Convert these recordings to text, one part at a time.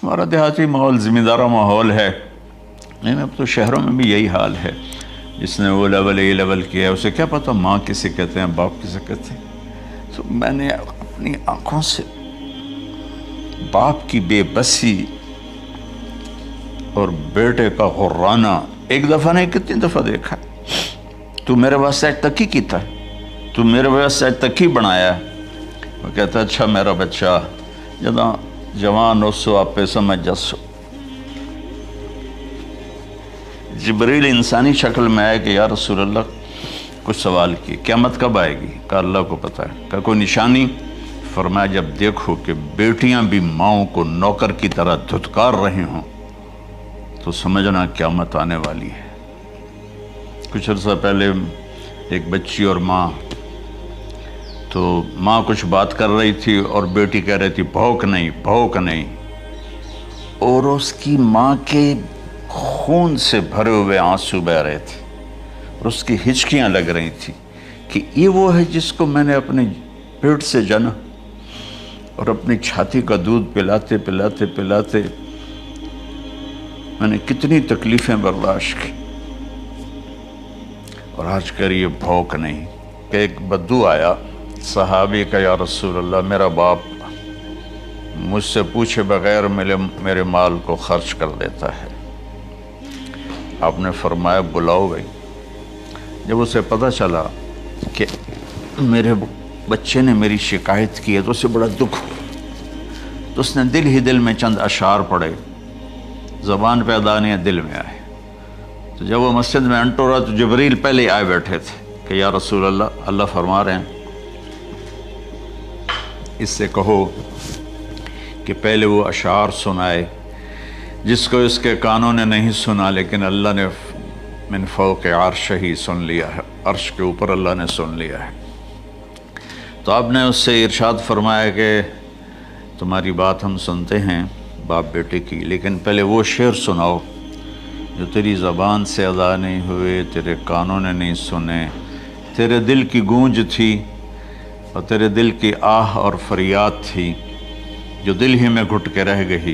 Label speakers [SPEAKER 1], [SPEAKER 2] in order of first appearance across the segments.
[SPEAKER 1] ہمارا دیہاتی ماحول زمیندارہ ماحول ہے، نہیں اب تو شہروں میں بھی یہی حال ہے۔ جس نے وہ لیول اے لیول کیا ہے اسے کیا پتہ ماں کسے کہتے ہیں، باپ کسے کہتے ہیں۔ تو میں نے اپنی آنکھوں سے باپ کی بے بسی اور بیٹے کا غرانہ ایک دفعہ نہیں کتنی دفعہ دیکھا۔ تو میرے واسطے آج تک ہی کیتا ہے، تو میرے واسطے آج تک ہی بنایا ہے۔ وہ کہتا ہے اچھا میرا بچہ جداں جوان ہو سو آپ پہ سمجھ جسو۔ جبریل انسانی شکل میں آئے کہ یا رسول اللہ کچھ سوال کی، قیامت کب آئے گی؟ کہا اللہ کو پتہ ہے۔ کہا کوئی نشانی؟ فرمایا جب دیکھو کہ بیٹیاں بھی ماؤں کو نوکر کی طرح دھتکار رہی ہوں تو سمجھنا قیامت آنے والی ہے۔ کچھ عرصہ پہلے ایک بچی اور ماں، تو ماں کچھ بات کر رہی تھی اور بیٹی کہہ رہی تھی بھوک نہیں بھوک نہیں، اور اس کی ماں کے خون سے بھرے ہوئے آنسو بہہ رہے تھے اور اس کی ہچکیاں لگ رہی تھی کہ یہ وہ ہے جس کو میں نے اپنے پیٹ سے جنا اور اپنی چھاتی کا دودھ پلاتے پلاتے پلاتے میں نے کتنی تکلیفیں برداشت کی، اور آج کر یہ بھوک نہیں۔ کہ ایک بدو آیا صحابی کا، یا رسول اللہ میرا باپ مجھ سے پوچھے بغیر میرے مال کو خرچ کر دیتا ہے۔ آپ نے فرمایا بلاؤ گئی۔ جب اسے پتہ چلا کہ میرے بچے نے میری شکایت کی ہے تو اسے بڑا دکھ ہوا، تو اس نے دل ہی دل میں چند اشعار پڑھے، زبان پہ ادا نہیں دل میں آئے۔ تو جب وہ مسجد میں انٹر رہا تو جبریل پہلے آئے بیٹھے تھے کہ یا رسول اللہ فرما رہے ہیں اس سے کہو کہ پہلے وہ اشعار سنائے جس کو اس کے کانوں نے نہیں سنا، لیکن اللہ نے من فوق عرش ہی سن لیا ہے، عرش کے اوپر اللہ نے سن لیا ہے۔ تو آپ نے اس سے ارشاد فرمایا کہ تمہاری بات ہم سنتے ہیں باپ بیٹے کی، لیکن پہلے وہ شعر سناؤ جو تیری زبان سے ادا نہیں ہوئے، تیرے کانوں نے نہیں سنے، تیرے دل کی گونج تھی اور تیرے دل کی آہ اور فریاد تھی جو دل ہی میں گھٹ کے رہ گئی،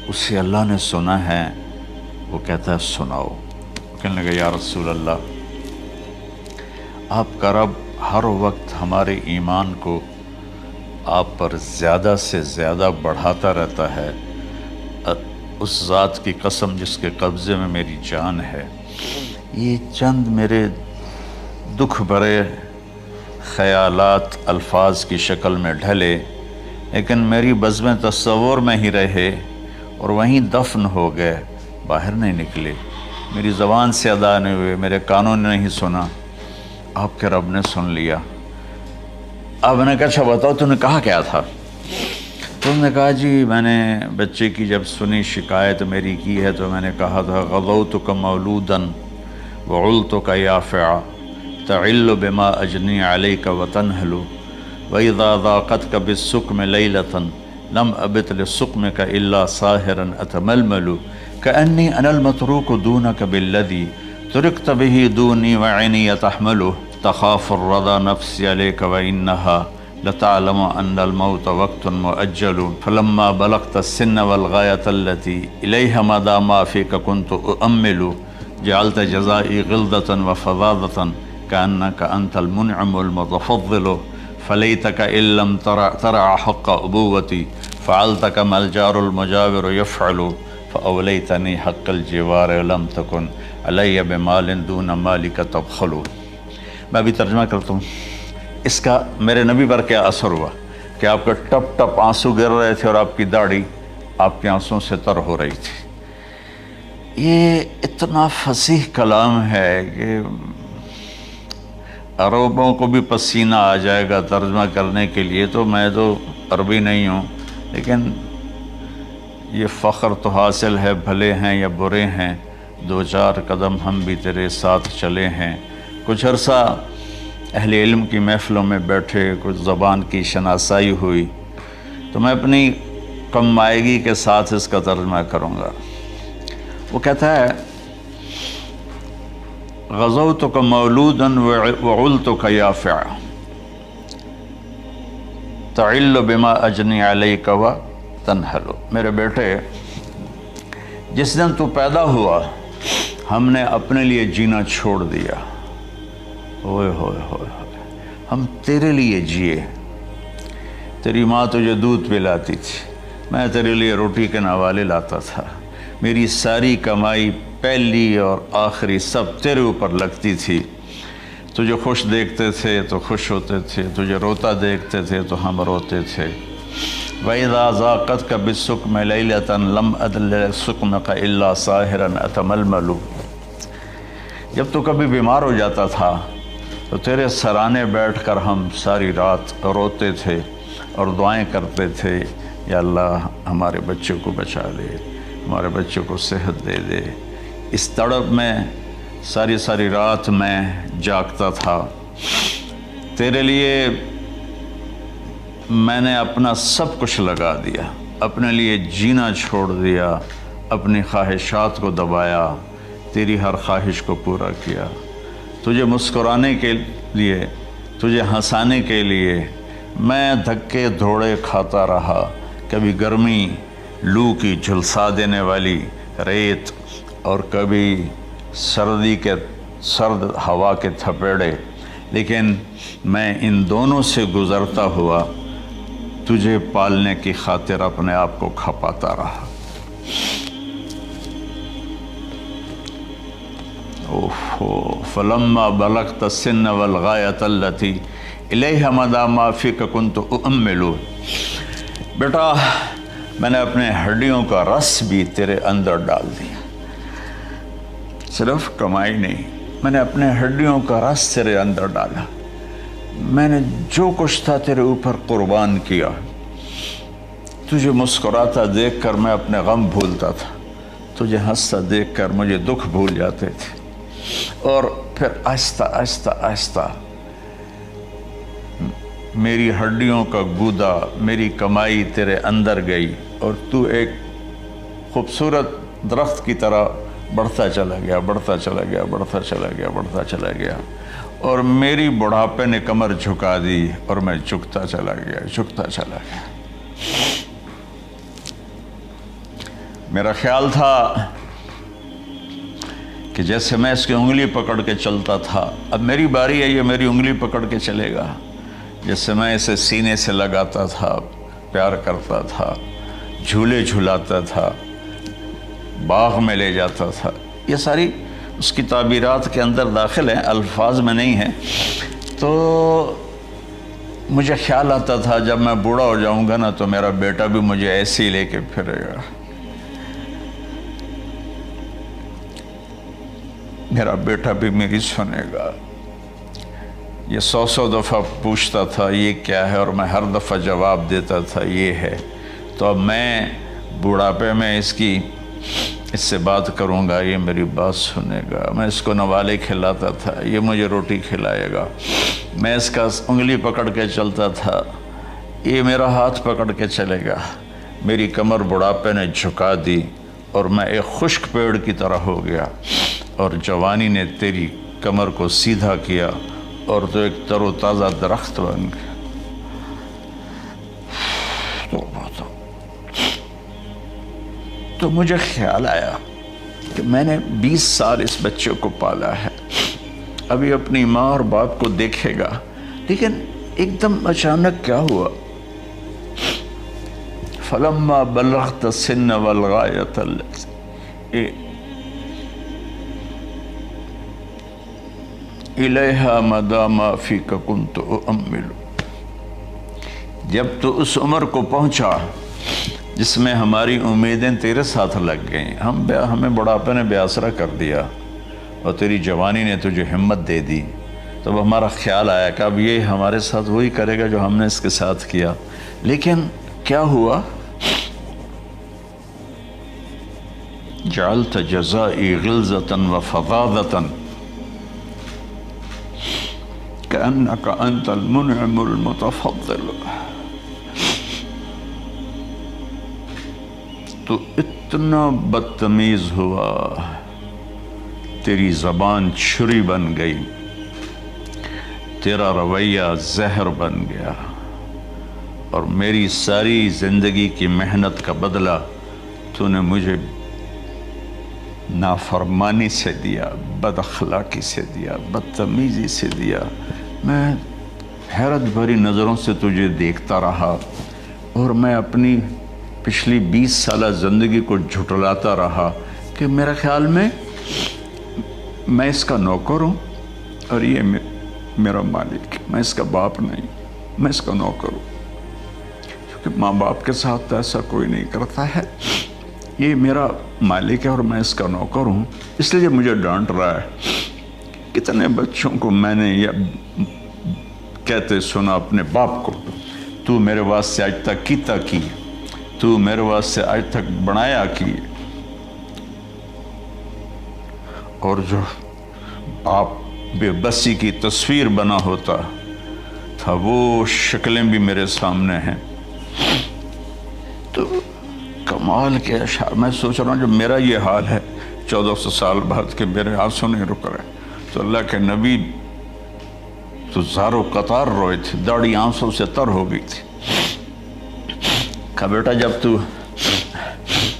[SPEAKER 1] اسے اللہ نے سنا ہے۔ وہ کہتا ہے سناؤ۔ کہنے لگا یا رسول اللہ آپ کا رب ہر وقت ہمارے ایمان کو آپ پر زیادہ سے زیادہ بڑھاتا رہتا ہے، اس ذات کی قسم جس کے قبضے میں میری جان ہے۔ یہ چند میرے دکھ بھرے خیالات الفاظ کی شکل میں ڈھلے، لیکن میری بزم تصور میں ہی رہے اور وہیں دفن ہو گئے، باہر نہیں نکلے، میری زبان سے ادا نہیں ہوئے، میرے کانوں نے نہیں سنا، آپ کے رب نے سن لیا۔ اب نے کہا اچھا بتاؤ تو نے کہا کیا تھا؟ تو انہوں نے کہا جی میں نے بچے کی جب سنی شکایت میری کی ہے تو میں نے کہا تھا غضوتک مولودا وعلتک یافعا تعل بما اجنی علیک وتنہل وَإِذَا ذَاقَتْكَ بِالسُّقْمِ لَيْلَةً لَمْ أَبِتْ لِلسُّقْمِكَ إِلَّا صَاهِرًا أَتَمَلْمَلُ كَأَنِّي أَنَا الْمَتْرُوكُ دُونَكَ بِالَّذِي تُرِكْتَ بِهِ دُونِي وَعِنِي تَحْمَلُهُ تَخَافُ الرَّضَى نَفْسِي عَلَيْكَ وَإِنَّهَا لَتَعْلَمُ أَنَّ الْمَوْتَ وَقْتٌ مُؤَجَّلٌ فَلَمَّا بَلَغْتَ السِّنَّ وَالْغَايَةَ الَّتِي إِلَيْهَا مَدَى مَا فِيكَ كُنْتُ أُؤَمِّلُ جَعَلْتَ جَزَائِي غِلْظَةً وَفَظَاظَةً كَأَنَّكَ أَنْتَ الْمُنْعِمُ الْمُتَفَضِّلُ فَلَيْتَكَ إِن لَّمْ تَرَعَ حَقَّ أُبُوَّتِي فَعَلْتَ كَمَا الْجَارُ الْمُجَاوِرُ يَفْعَلُ فَأَوْلَيْتَنِي حَقَّ الْجِوَارِ وَلَمْ تَكُنْ عَلَيَّ بِمَالٍ دُونَ مَالِكَ تَبْخَلُ۔ میں بھی ترجمہ کرتا ہوں۔ اس کا میرے نبی پر کیا اثر ہوا کہ آپ کے ٹپ ٹپ آنسو گر رہے تھے اور آپ کی داڑھی آپ کے آنسوں سے تر ہو رہی تھی۔ یہ اتنا فصیح کلام ہے کہ عربوں کو بھی پسینہ آ جائے گا ترجمہ کرنے کے لیے، تو میں تو عربی نہیں ہوں، لیکن یہ فخر تو حاصل ہے، بھلے ہیں یا برے ہیں دو چار قدم ہم بھی تیرے ساتھ چلے ہیں۔ کچھ عرصہ اہل علم کی محفلوں میں بیٹھے، کچھ زبان کی شناسائی ہوئی، تو میں اپنی کم مائگی کے ساتھ اس کا ترجمہ کروں گا۔ وہ کہتا ہے غزوتک مولودا وعلتک یافعا تعل بما اجنی علیک وتنہل تنحل، میرے بیٹے جس دن تو پیدا ہوا ہم نے اپنے لیے جینا چھوڑ دیا، ہوئے ہوئے ہوئے ہوئے، ہم تیرے لیے جیے۔ تیری ماں تجھے دودھ پلاتی تھی، میں تیرے لیے روٹی کے نوالے لاتا تھا، میری ساری کمائی پہلی اور آخری سب تیرے اوپر لگتی تھی۔ تجھے خوش دیکھتے تھے تو خوش ہوتے تھے، تجھے روتا دیکھتے تھے تو ہم روتے تھے۔ وَإِذَا ذَاقَتْكَ بِالسُّقْمِ لَيْلَةً لَمْ أَدْلِ سُقْمَكَ إِلَّا سَاهِرًا أَتَمَلْمَلُ۔ جب تو کبھی بیمار ہو جاتا تھا تو تیرے سرانے بیٹھ کر ہم ساری رات روتے تھے اور دعائیں کرتے تھے، یا اللہ ہمارے بچوں کو بچا لے، ہمارے بچوں کو صحت دے دے۔ اس تڑپ میں ساری رات میں جاگتا تھا، تیرے لیے میں نے اپنا سب کچھ لگا دیا، اپنے لیے جینا چھوڑ دیا، اپنی خواہشات کو دبایا، تیری ہر خواہش کو پورا کیا۔ تجھے مسکرانے کے لیے، تجھے ہنسانے کے لیے میں دھکے دھوڑے کھاتا رہا، کبھی گرمی لو کی جھلسا دینے والی ریت اور کبھی سردی کے سرد ہوا کے تھپیڑے، لیکن میں ان دونوں سے گزرتا ہوا تجھے پالنے کی خاطر اپنے آپ کو کھپاتا رہا۔ فلما بلغت السن والغایۃ التی الیہ مدی ما فیک کنت اؤمل۔ بیٹا میں نے اپنے ہڈیوں کا رس بھی تیرے اندر ڈال دیا، صرف کمائی نہیں، میں نے اپنے ہڈیوں کا رس تیرے اندر ڈالا، میں نے جو کچھ تھا تیرے اوپر قربان کیا۔ تجھے مسکراتا دیکھ کر میں اپنے غم بھولتا تھا، تجھے ہنستا دیکھ کر مجھے دکھ بھول جاتے تھے، اور پھر آہستہ آہستہ آہستہ میری ہڈیوں کا گودا، میری کمائی تیرے اندر گئی، اور تو ایک خوبصورت درخت کی طرح بڑھتا چلا گیا، بڑھتا چلا گیا، بڑھتا چلا گیا، بڑھتا چلا گیا، اور میری بڑھاپے نے کمر جھکا دی اور میں جھکتا چلا گیا، جھکتا چلا گیا۔ میرا خیال تھا کہ جیسے میں اس کی انگلی پکڑ کے چلتا تھا، اب میری باری ہے، یہ میری انگلی پکڑ کے چلے گا۔ جیسے میں اسے سینے سے لگاتا تھا، پیار کرتا تھا، جھولے جھلاتا تھا، باغ میں لے جاتا تھا، یہ ساری اس کی تعبیرات کے اندر داخل ہیں، الفاظ میں نہیں ہیں۔ تو مجھے خیال آتا تھا جب میں بوڑھا ہو جاؤں گا نا تو میرا بیٹا بھی مجھے ایسے ہی لے کے پھرے گا، میرا بیٹا بھی میری سنے گا۔ یہ 100 دفعہ پوچھتا تھا یہ کیا ہے، اور میں ہر دفعہ جواب دیتا تھا یہ ہے۔ تو اب میں بوڑھاپے میں اس سے بات کروں گا، یہ میری بات سنے گا۔ میں اس کو نوالے کھلاتا تھا، یہ مجھے روٹی کھلائے گا۔ میں اس کا انگلی پکڑ کے چلتا تھا، یہ میرا ہاتھ پکڑ کے چلے گا۔ میری کمر بڑھاپے نے جھکا دی اور میں ایک خشک پیڑ کی طرح ہو گیا، اور جوانی نے تیری کمر کو سیدھا کیا اور تو ایک تر و تازہ درخت بن گیا۔ تو مجھے خیال آیا کہ میں نے 20 سال اس بچے کو پالا ہے، ابھی اپنی ماں اور باپ کو دیکھے گا، لیکن ایک دم اچانک کیا ہوا؟ فلما بلغت السن والغایۃ التی الیہا مدی ما فیک کنت اؤمل۔ جب تو اس عمر کو پہنچا جس میں ہماری امیدیں تیرے ساتھ لگ گئیں، ہمیں بڑھاپے نے بے آسرا کر دیا اور تیری جوانی نے تجھے ہمت دے دی، تب ہمارا خیال آیا کہ اب یہ ہمارے ساتھ وہی کرے گا جو ہم نے اس کے ساتھ کیا۔ لیکن کیا ہوا؟ جعلت جزائی غلظۃ وفظاظۃ کأنک انت المنعم المتفضل۔ تو اتنا بدتمیز ہوا، تیری زبان چھری بن گئی، تیرا رویہ زہر بن گیا، اور میری ساری زندگی کی محنت کا بدلہ تو نے مجھے نافرمانی سے دیا، بد اخلاقی سے دیا، بدتمیزی سے دیا۔ میں حیرت بھری نظروں سے تجھے دیکھتا رہا اور میں اپنی پچھلی 20 سالہ زندگی کو جھٹلاتا رہا کہ میرے خیال میں اس کا نوکر ہوں اور یہ میرا مالک، میں اس کا باپ نہیں، میں اس کا نوکر ہوں، کیونکہ ماں باپ کے ساتھ ایسا کوئی نہیں کرتا ہے، یہ میرا مالک ہے اور میں اس کا نوکر ہوں، اس لیے مجھے ڈانٹ رہا ہے۔ کتنے بچوں کو میں نے یہ کہتے سنا اپنے باپ کو، تو میرے واسطے آج تک کیتا کی، تو میرے واسطے آج تک بنایا کی، اور جو باپ بے بسی کی تصویر بنا ہوتا تھا وہ شکلیں بھی میرے سامنے ہیں۔ تو کمال کے اشعار میں سوچ رہا ہوں جو میرا یہ حال ہے 1400 سال بعد کہ میرے آنسو نہیں رک رہے، تو اللہ کے نبی تو زارو قطار روئے تھے، داڑھی آنسوں سے تر ہو گئی تھی۔ کہا بیٹا جب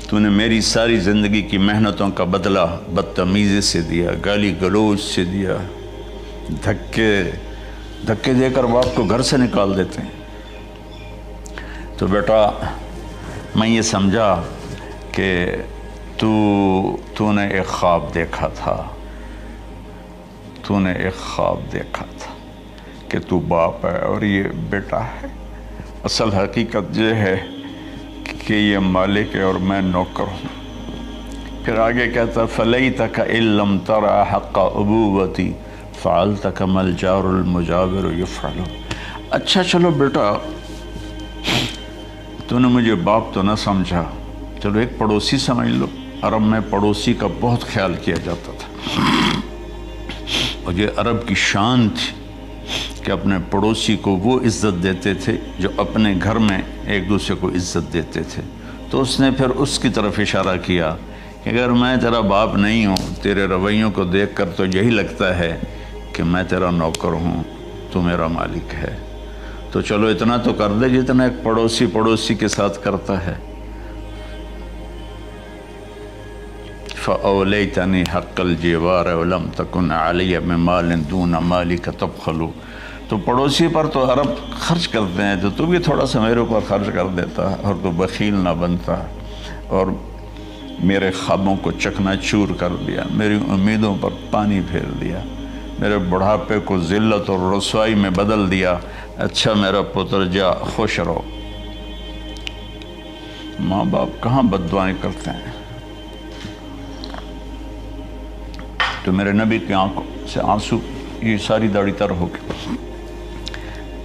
[SPEAKER 1] تو نے میری ساری زندگی کی محنتوں کا بدلہ بدتمیزی سے دیا، گالی گلوچ سے دیا، دھکے دے کر باپ کو گھر سے نکال دیتے ہیں، تو بیٹا میں یہ سمجھا کہ تو نے ایک خواب دیکھا تھا، تو نے ایک خواب دیکھا تھا کہ تو باپ ہے اور یہ بیٹا ہے۔ اصل حقیقت یہ ہے کہ یہ مالک ہے اور میں نوکر ہوں۔ پھر آگے کہتا فَلَيْتَكَ إِن لَّمْ تَرَ حَقَّ أُبُوَّتِي فَعَلْتَ كَمَا الْجَارُ الْمُجَاوِرُ يَفْعَلُ۔ اچھا چلو بیٹا تو نے مجھے باپ تو نہ سمجھا، چلو ایک پڑوسی سمجھ لو۔ عرب میں پڑوسی کا بہت خیال کیا جاتا تھا، اور یہ عرب کی شان تھی کہ اپنے پڑوسی کو وہ عزت دیتے تھے جو اپنے گھر میں ایک دوسرے کو عزت دیتے تھے۔ تو اس نے پھر اس کی طرف اشارہ کیا کہ اگر میں تیرا باپ نہیں ہوں، تیرے رویوں کو دیکھ کر تو یہی لگتا ہے کہ میں تیرا نوکر ہوں، تو میرا مالک ہے، تو چلو اتنا تو کر دے جتنا ایک پڑوسی کے ساتھ کرتا ہے۔ فَأَوْلَيْتَنِي حَقَّ الْجِوَارِ وَلَمْ تَكُنْ عَلَيَّ بِمَالٍ دُونَ مَالِكَ تَبْخَلُ۔ تو پڑوسی پر تو عرب خرچ کرتے ہیں، تو بھی تھوڑا سا میرے اوپر خرچ کر دیتا اور تو بخیل نہ بنتا، اور میرے خوابوں کو چکنا چور کر دیا، میری امیدوں پر پانی پھیر دیا، میرے بڑھاپے کو ذلت اور رسوائی میں بدل دیا۔ اچھا میرا پتر جا خوش رہو۔ ماں باپ کہاں بد دعائیں کرتے ہیں؟ تو میرے نبی کی آنکھوں سے آنسو، یہ ساری داڑھی تر ہو گئی،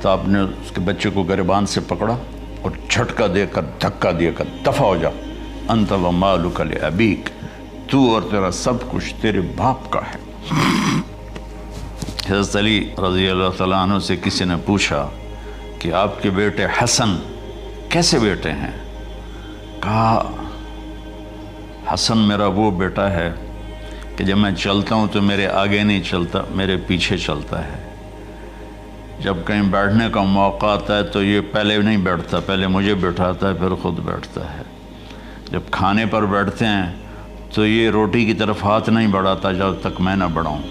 [SPEAKER 1] تو آپ نے اس کے بچے کو گریبان سے پکڑا اور جھٹکا دے کر دھکا دے کر دفع ہو جا، انت و مالک لابیک، تو اور تیرا سب کچھ تیرے باپ کا ہے۔ حضرت علی رضی اللہ تعالیٰ عنہ سے کسی نے پوچھا کہ آپ کے بیٹے حسن کیسے بیٹے ہیں؟ کہا حسن میرا وہ بیٹا ہے کہ جب میں چلتا ہوں تو میرے آگے نہیں چلتا، میرے پیچھے چلتا ہے۔ جب کہیں بیٹھنے کا موقع آتا ہے تو یہ پہلے نہیں بیٹھتا، پہلے مجھے بٹھاتا ہے پھر خود بیٹھتا ہے۔ جب کھانے پر بیٹھتے ہیں تو یہ روٹی کی طرف ہاتھ نہیں بڑھاتا جب تک میں نہ بڑھاؤں،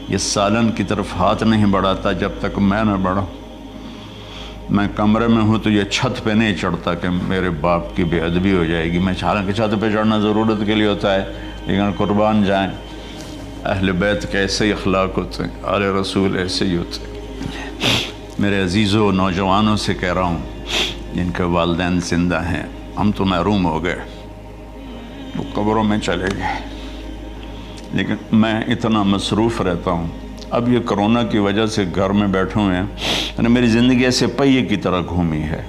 [SPEAKER 1] یہ سالن کی طرف ہاتھ نہیں بڑھاتا جب تک میں نہ بڑھاؤں۔ میں کمرے میں ہوں تو یہ چھت پہ نہیں چڑھتا کہ میرے باپ کی بے ادبی ہو جائے گی۔ میں حالانکہ چھت پہ چڑھنا ضرورت کے لیے ہوتا ہے، لیکن قربان جائیں اہل بیت کے ایسے ہی اخلاق ہوتے ہیں، آل رسول ایسے ہی ہوتے ہیں۔ میرے عزیزوں نوجوانوں سے کہہ رہا ہوں جن کے والدین زندہ ہیں، ہم تو محروم ہو گئے، وہ قبروں میں چلے گئے، لیکن میں اتنا مصروف رہتا ہوں۔ اب یہ کرونا کی وجہ سے گھر میں بیٹھے ہوئے ہیں، میری زندگی ایسے پہیے کی طرح گھومی ہے،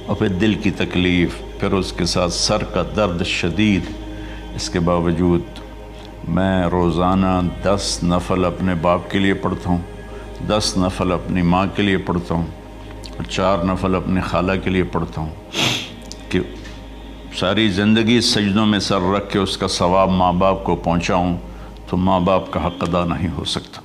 [SPEAKER 1] اور پھر دل کی تکلیف، پھر اس کے ساتھ سر کا درد شدید۔ اس کے باوجود میں روزانہ 10 نفل اپنے باپ کے لیے پڑھتا ہوں، 10 نفل اپنی ماں کے لیے پڑھتا ہوں، اور 4 نفل اپنی خالہ کے لیے پڑھتا ہوں، کہ ساری زندگی سجدوں میں سر رکھ کے اس کا ثواب ماں باپ کو پہنچاؤں، تو ماں باپ کا حق ادا نہیں ہو سکتا۔